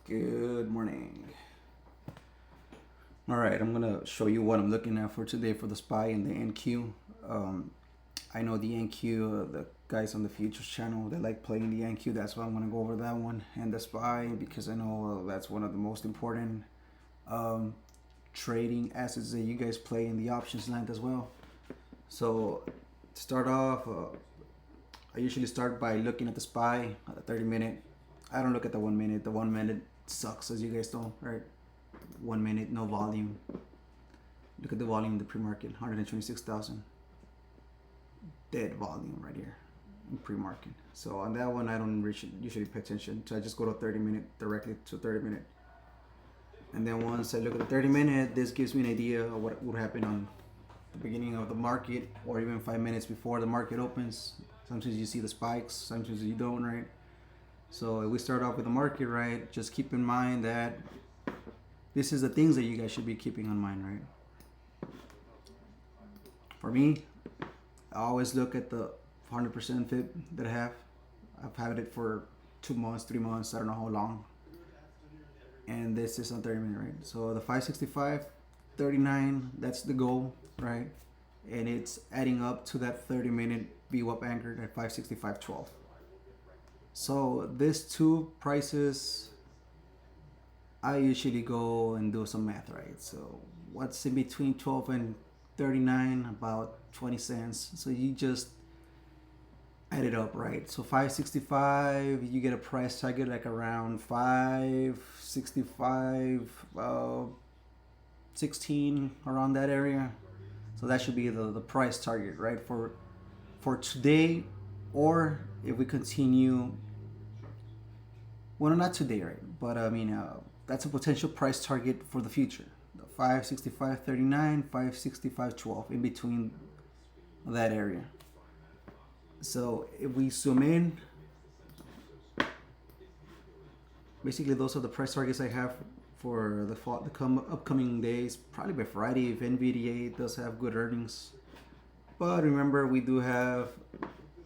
Good morning. All right, I'm gonna show you what I'm looking at for today for the SPY and the NQ. I know the NQ, the guys on the futures channel, they like playing the NQ. That's why I'm gonna go over that one and the SPY because I know that's one of the most important um, trading assets that you guys play in the options land as well. So to start off, I usually start by looking at the SPY, the 30 minute. I don't look at the 1 minute. The 1 minute sucks, as you guys know, right? 1 minute, no volume. Look at the volume in the pre-market, 126,000. Dead volume right here in pre-market. So on that one, I don't usually pay attention. So I just go to 30 minute, directly to 30 minute. And then once I look at the 30 minute, this gives me an idea of what would happen on the beginning of the market or even 5 minutes before the market opens. Sometimes you see the spikes, sometimes you don't, right? So if we start off with the market, right, just keep in mind that this is the things that you guys should be keeping in mind, right? For me, I always look at the 100% FIB that I have. I've had it for 2 months, 3 months, I don't know how long. And this is on 30 minute, right? So the 565.39, that's the goal, right? And it's adding up to that 30-minute VWAP anchored at 565.12. So these two prices, I usually go and do some math, right? So what's in between 12 and 39? About 20 cents. So you just add it up, right? So 565, you get a price target like around 565, 16, around that area. So that should be the price target, right? For today, or if we continue, well, not today, right? But I mean, that's a potential price target for the future. The 565.39, 565.12, in between that area. So if we zoom in, basically those are the price targets I have for the upcoming days. Probably by Friday if NVDA does have good earnings. But remember, we do have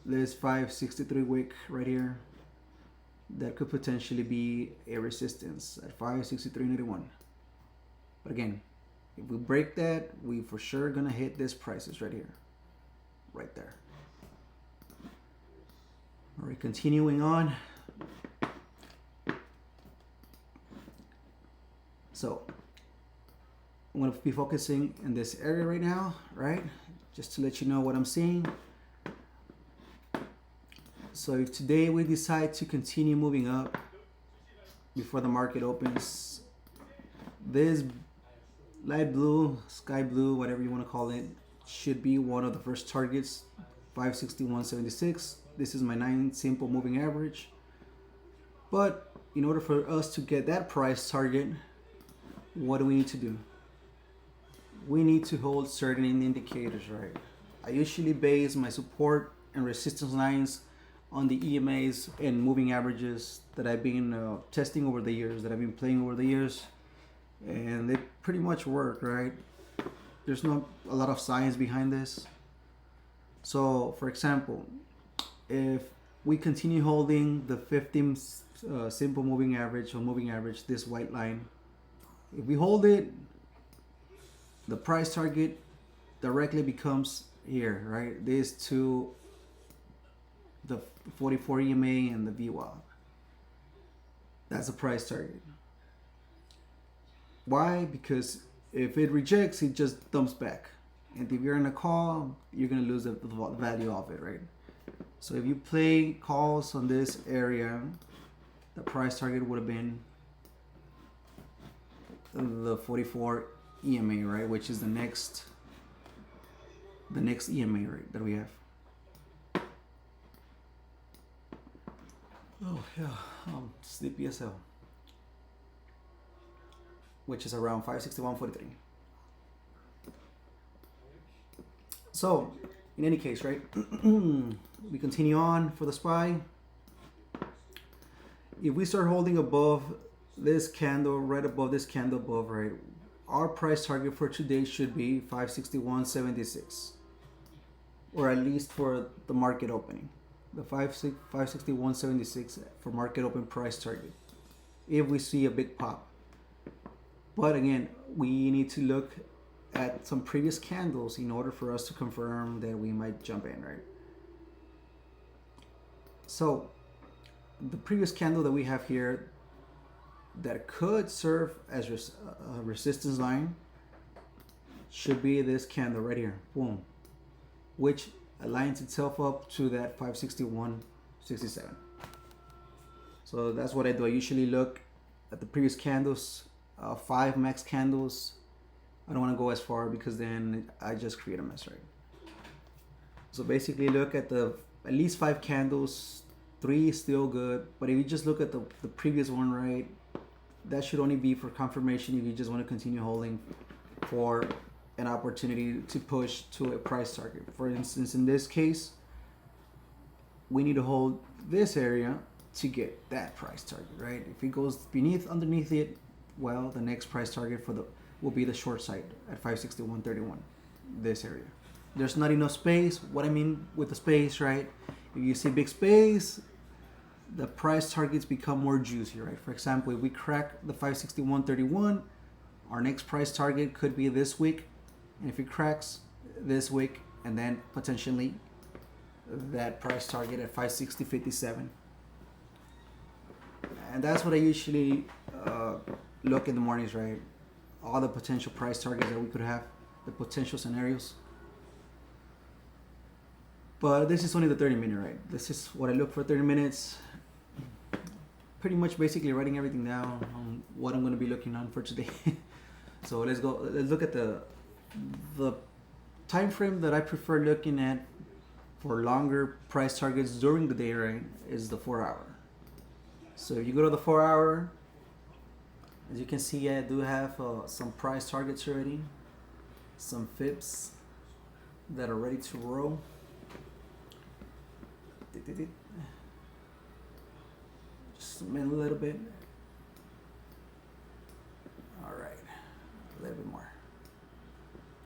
this 563 wick right here that could potentially be a resistance at 563.81. But again, if we break that, we for sure gonna hit this prices right here, right there. All right, continuing on. So I'm gonna be focusing in this area right now, right? Just to let you know what I'm seeing. So if today we decide to continue moving up before the market opens, this light blue, sky blue, whatever you want to call it, should be one of the first targets, 561.76. This is my 9 simple moving average. But in order for us to get that price target, what do we need to do? We need to hold certain indicators, right? I usually base my support and resistance lines on the EMAs and moving averages that I've been testing over the years, that I've been playing over the years, and they pretty much work, right? There's not a lot of science behind this. So, for example, if we continue holding the 15 simple moving average or moving average, this white line, if we hold it, the price target directly becomes here, right? These two, the 44 EMA and the VWAP. That's a price target. Why? Because if it rejects, it just dumps back. And if you're in a call, you're going to lose the value of it, right? So if you play calls on this area, the price target would have been the 44 EMA, right? Which is the next EMA, right, that we have. Oh yeah, sleepy as hell. Which is around 561.43. So, in any case, right, we continue on for the SPY. If we start holding above this candle, right above this candle above, right, our price target for today should be 561.76, or at least for the market opening, the 561.76 for market open price target. if we see a big pop. But again, we need to look at some previous candles in order for us to confirm that we might jump in, right? So the previous candle that we have here that could serve as a resistance line should be this candle right here, boom, which aligns itself up to that 561.67. So that's what I do. I usually look at the previous candles, 5 max candles. I don't want to go as far because then I just create a mess, right? So basically look at at least 5 candles, 3 is still good, but if you just look at the previous one, right, that should only be for confirmation if you just want to continue holding for an opportunity to push to a price target. For instance, in this case, we need to hold this area to get that price target, right? If it goes underneath it, well, the next price target will be the short side at 561.31, this area. There's not enough space. What I mean with the space, right? If you see big space, the price targets become more juicy, right? For example, if we crack the 561.31, our next price target could be this week. And if it cracks this week, and then potentially that price target at 560.57. And that's what I usually look in the mornings, right? All the potential price targets that we could have, the potential scenarios. But this is only the 30-minute, right? This is what I look for 30 minutes. Pretty much basically writing everything down on what I'm going to be looking on for today. So let's look at the time frame that I prefer looking at for longer price targets during the day, right, is the 4-hour. So if you go to the 4-hour, as you can see, I do have some price targets already, some fibs that are ready to roll. Just zoom in a little bit. All right, a little bit more.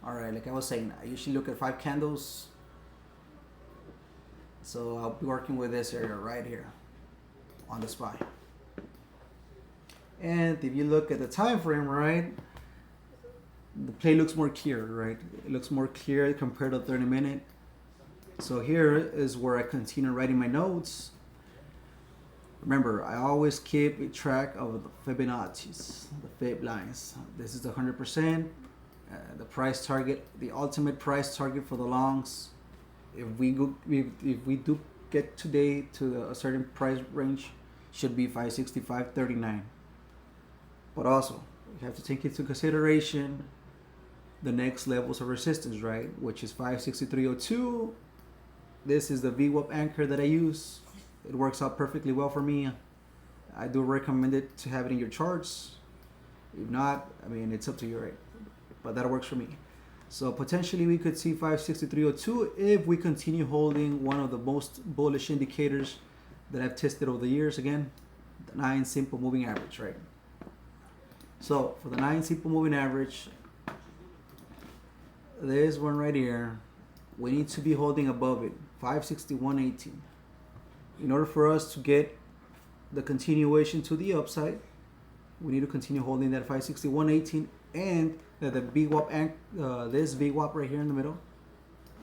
All right, like I was saying, I usually look at 5 candles. So I'll be working with this area right here on the SPY. And if you look at the time frame, right, the play looks more clear, right? It looks more clear compared to 30-minute. So here is where I continue writing my notes. Remember, I always keep a track of the Fibonacci's, the Fib lines. This is the 100%, the price target, the ultimate price target for the longs. If we do get today to a certain price range, should be 565.39. But also, you have to take into consideration the next levels of resistance, right? Which is 563.02. This is the VWAP anchor that I use. It works out perfectly well for me. I do recommend it to have it in your charts. If not, I mean, it's up to you, right? But that works for me. So potentially we could see 563.02 if we continue holding one of the most bullish indicators that I've tested over the years. Again, the 9 simple moving average, right? So for the 9 simple moving average, there's one right here. We need to be holding above it, 561.18. In order for us to get the continuation to the upside, we need to continue holding that 561.18, and that the VWAP, this VWAP right here in the middle,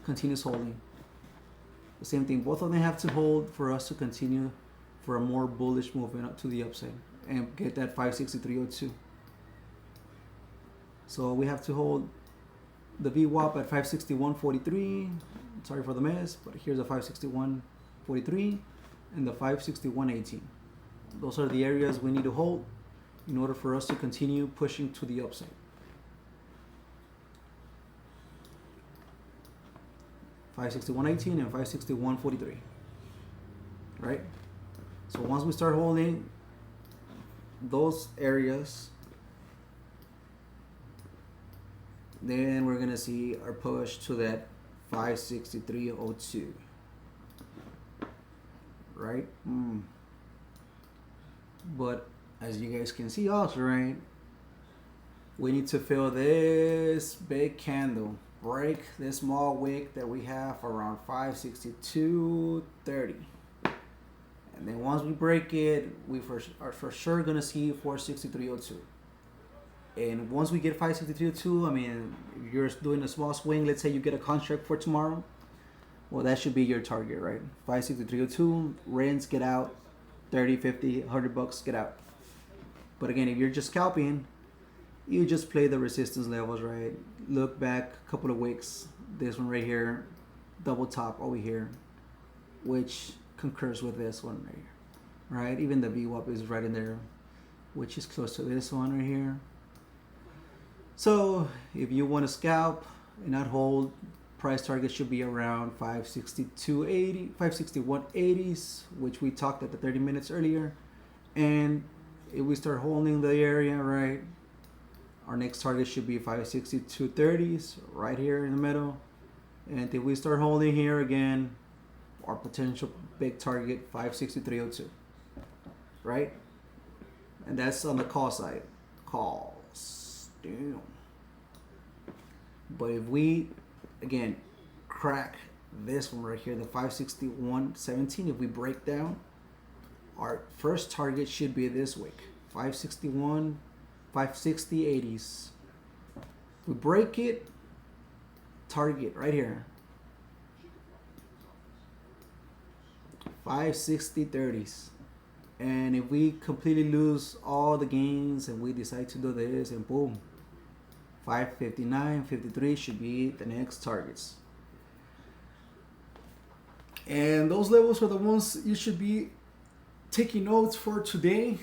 continues holding. The same thing, both of them have to hold for us to continue for a more bullish movement up to the upside and get that 563.02. So we have to hold the VWAP at 561.43. Sorry for the mess, but here's a 561.43 and the 561.18. Those are the areas we need to hold in order for us to continue pushing to the upside. $561.18 and $561.43, right? So once we start holding those areas, then we're gonna see our push to that 563.02, right? But as you guys can see also, right, we need to fill this big candle, break this small wick that we have around 562.30, and And then once we break it, we are for sure gonna see 463.02. And once we get 563.02, I mean, if you're doing a small swing, let's say you get a contract for tomorrow, well, that should be your target, right? 563.02, rents, get out, 30, 50, 100 bucks, get out. But again, if you're just scalping, you just play the resistance levels, right? Look back a couple of weeks. This one right here, double top over here, which concurs with this one right here, right? Even the VWAP is right in there, which is close to this one right here. So if you want to scalp and not hold, price target should be around 562.80, 561.80s, which we talked at the 30 minutes earlier. And if we start holding the area, right, our next target should be 562.30s right here in the middle. And if we start holding here again, our potential big target 563.02, right? And that's on the call side. Calls, damn. But if we again crack this one right here, the 561.17, if we break down, our first target should be this week, 561, 560.80s. We break it, target right here, 560.30s. And if we completely lose all the gains and we decide to do this, and boom, 559.53 should be the next targets. And those levels are the ones you should be taking notes for today.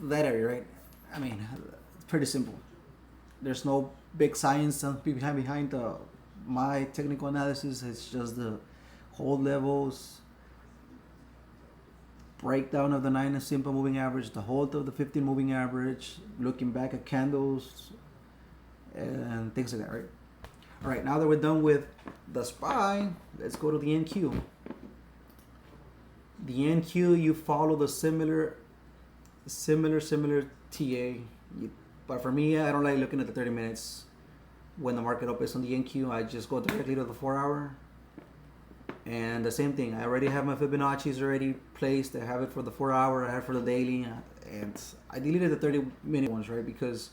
That area, right? I mean, it's pretty simple. There's no big science behind my technical analysis. It's just the hold levels, breakdown of the 9 and simple moving average, the hold of the 15 moving average, looking back at candles and things like that, right? All right, now that we're done with the SPY, let's go to the NQ. The NQ, you follow the similar TA. But for me, I don't like looking at the 30 minutes when the market opens on the NQ. I just go directly to the 4-hour. And the same thing, I already have my Fibonacci's already placed. I have it for the 4-hour, I have it for the daily, and I deleted the 30-minute ones, right? Because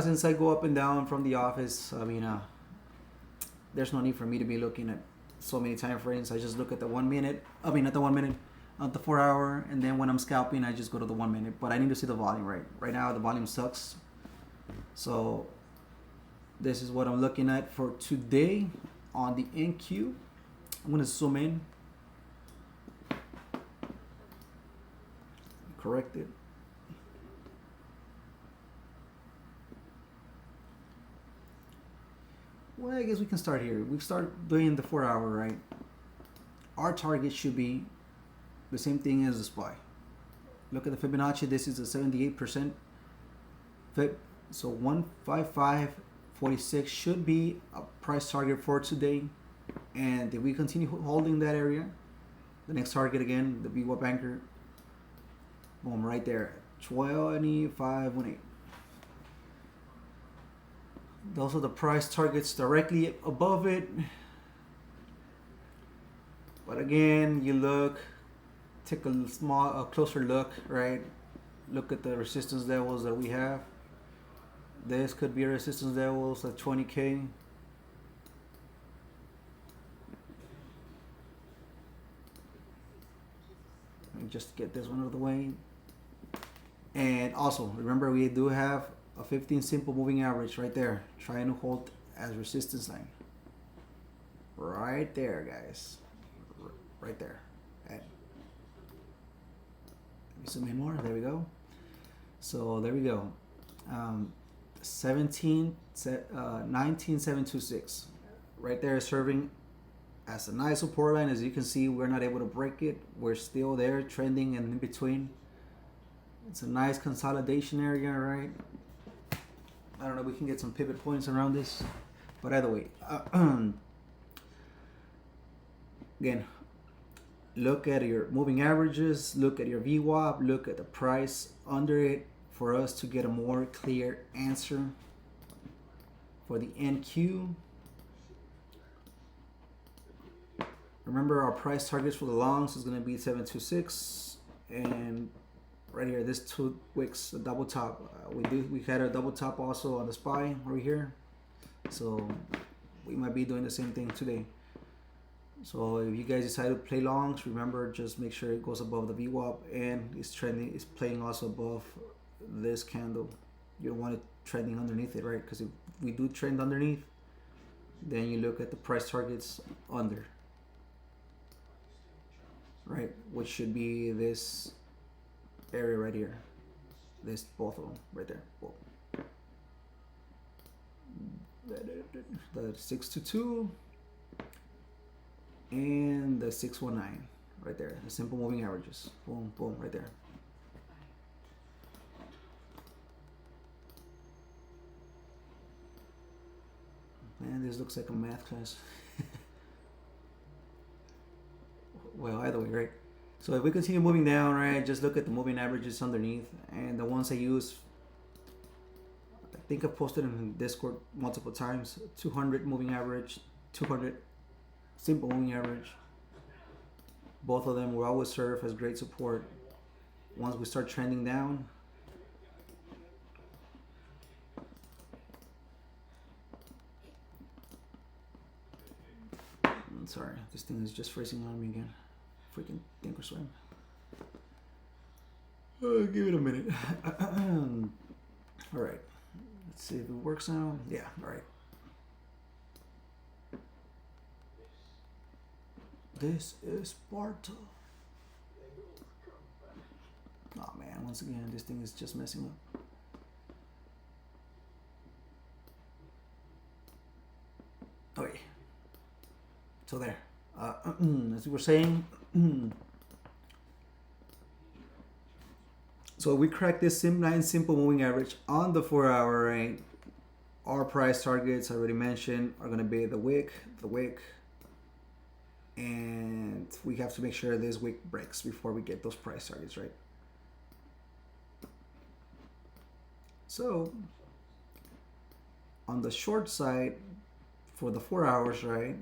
since I go up and down from the office, I mean, there's no need for me to be looking at so many time frames. I just look at the 1 minute. I mean, not the 1 minute, at the 4-hour, and then when I'm scalping, I just go to the 1 minute. But I need to see the volume, right? Right now, the volume sucks. So this is what I'm looking at for today on the NQ. I'm going to zoom in, correct it. Well, I guess we can start here. We start doing the 4-hour, right? Our target should be the same thing as the SPY. Look at the Fibonacci. This is a 78% Fib. So 155.46 should be a price target for today. And if we continue holding that area, the next target again, the VWAP anchor, boom, right there, 25.18. Those are the price targets directly above it. But again, you look, take a closer look, right? Look at the resistance levels that we have. This could be resistance levels at 20K. Just get this one out of the way. And also remember, we do have a 15 simple moving average right there, trying to hold as resistance line right there, guys, right there. Let me zoom in more. There we go. So there we go. 19,726 right there, serving as a nice support line. As you can see, we're not able to break it. We're still there, trending and in between. It's a nice consolidation area, right? I don't know, we can get some pivot points around this. But either way, again, look at your moving averages, look at your VWAP, look at the price under it for us to get a more clear answer for the NQ. Remember our price targets for the longs is going to be 726, and right here this 2 wicks a double top. We had a double top also on the SPY right here, so we might be doing the same thing today. So if you guys decide to play longs, remember just make sure it goes above the VWAP and it's trending. It's playing also above this candle. You don't want it trending underneath it, right? Because if we do trend underneath, then you look at the price targets under, right? Which should be this area right here. This, both of them right there. Both. The 622 and the 619 right there. The simple moving averages. Boom, boom, right there. Man, this looks like a math class. Well, either way, right? So if we continue moving down, right, just look at the moving averages underneath, and the ones I use, I think I've posted them in Discord multiple times. 200 moving average, 200 simple moving average. Both of them will always serve as great support. Once we start trending down, I'm sorry, this thing is just freezing on me again. Freaking Thinkorswim. Give it a minute. All right, let's see if it works now. Yeah, all right. This is Sparta. Oh man, once again, this thing is just messing up. Okay. So there. As we were saying, so we cracked this simple moving average on the 4-hour, right? Our price targets I already mentioned are going to be the wick, and we have to make sure this wick breaks before we get those price targets, right? So on the short side, for the 4 hours, right,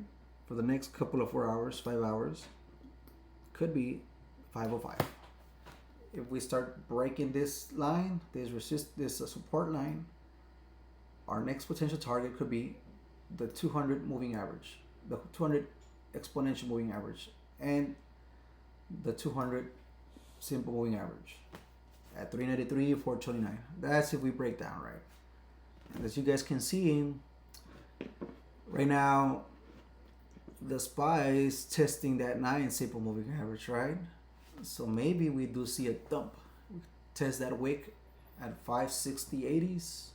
for the next couple of 4 hours, 5 hours, could be 505. If we start breaking this line, this support line, our next potential target could be the 200 moving average, the 200 exponential moving average, and the 200 simple moving average at 393, 429. That's if we break down, right? And as you guys can see, right now, the SPY is testing that 9 simple moving average, right? So maybe we do see a dump. We test that wick at 560.80s,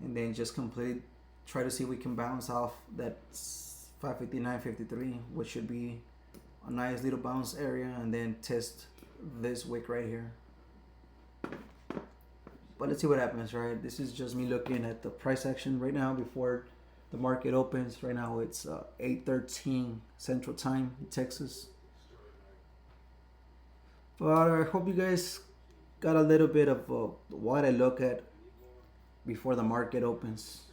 and then just try to see if we can bounce off that 559.53, which should be a nice little bounce area, and then test this wick right here. But let's see what happens, right? This is just me looking at the price action right now before the market opens. Right now it's 8:13 Central Time in Texas. But I hope you guys got a little bit of what I look at before the market opens.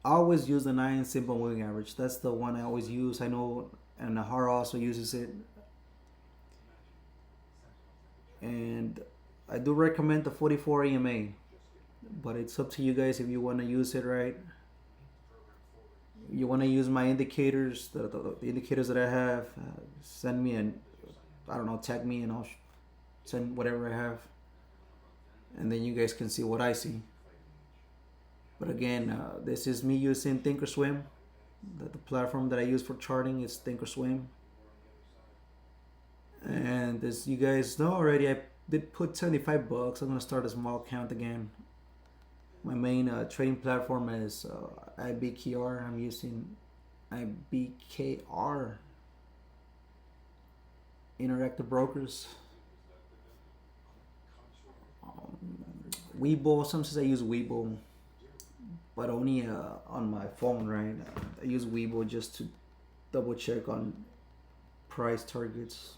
I always use the 9 simple moving average. That's the one I always use. I know, and Nahara also uses it. And I do recommend the 44 EMA, but it's up to you guys if you want to use it, right? You want to use my indicators, the indicators that I have, send me tag me, and I'll send whatever I have, and then you guys can see what I see. But again, this is me using Thinkorswim. The platform that I use for charting is Thinkorswim. And as you guys know already, I did put $75. I'm gonna start a small account again. My main trading platform is IBKR. I'm using IBKR Interactive Brokers. Webull. Sometimes I use Webull, but only on my phone, right? I use Webull just to double check on price targets.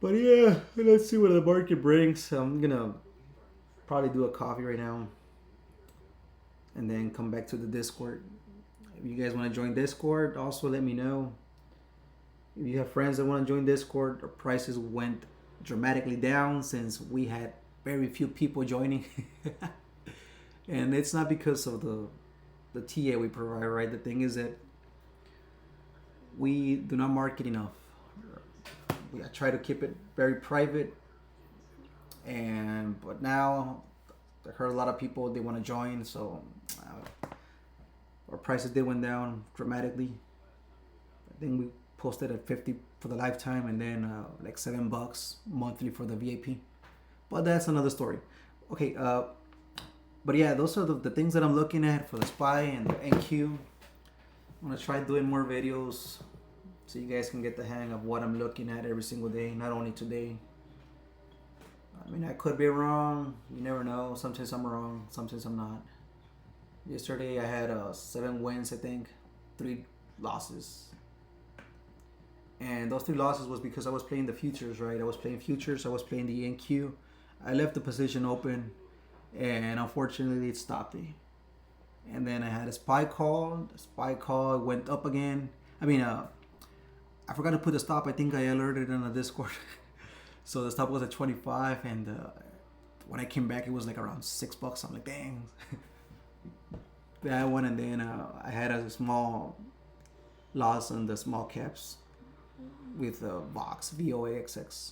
But yeah, let's see what the market brings. I'm gonna probably do a coffee right now and then come back to the Discord. If you guys want to join Discord, also let me know. If you have friends that want to join Discord, our prices went dramatically down since we had very few people joining. And it's not because of the TA we provide, right? The thing is that we do not market enough. We try to keep it very private, and but now I heard a lot of people they want to join, so our prices did went down dramatically. I think we posted at 50 for the lifetime, and then like $7 monthly for the VIP. But that's another story. Okay, but yeah, those are the things that I'm looking at for the SPY and the NQ. I'm gonna try doing more videos so you guys can get the hang of what I'm looking at every single day, not only today. I mean, I could be wrong. You never know. Sometimes I'm wrong. Sometimes I'm not. Yesterday I had 7 wins, I think, 3 losses. And those 3 losses was because I was playing the futures, right? I was playing futures. I was playing the NQ. I left the position open, and unfortunately it stopped me. And then I had a SPY call. The SPY call went up again. I mean, I forgot to put the stop. I think I alerted on the Discord. So the stop was at 25, and when I came back, it was like around $6. I'm like, dang. That one, and then I had a small loss on the small caps with Vox VOAXX.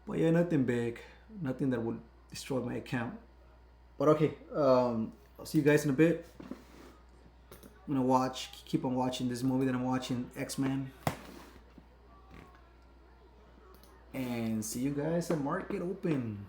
But yeah, nothing big, nothing that would destroy my account. But okay, I'll see you guys in a bit. I'm gonna keep on watching this movie that I'm watching, X-Men. And see you guys at market open.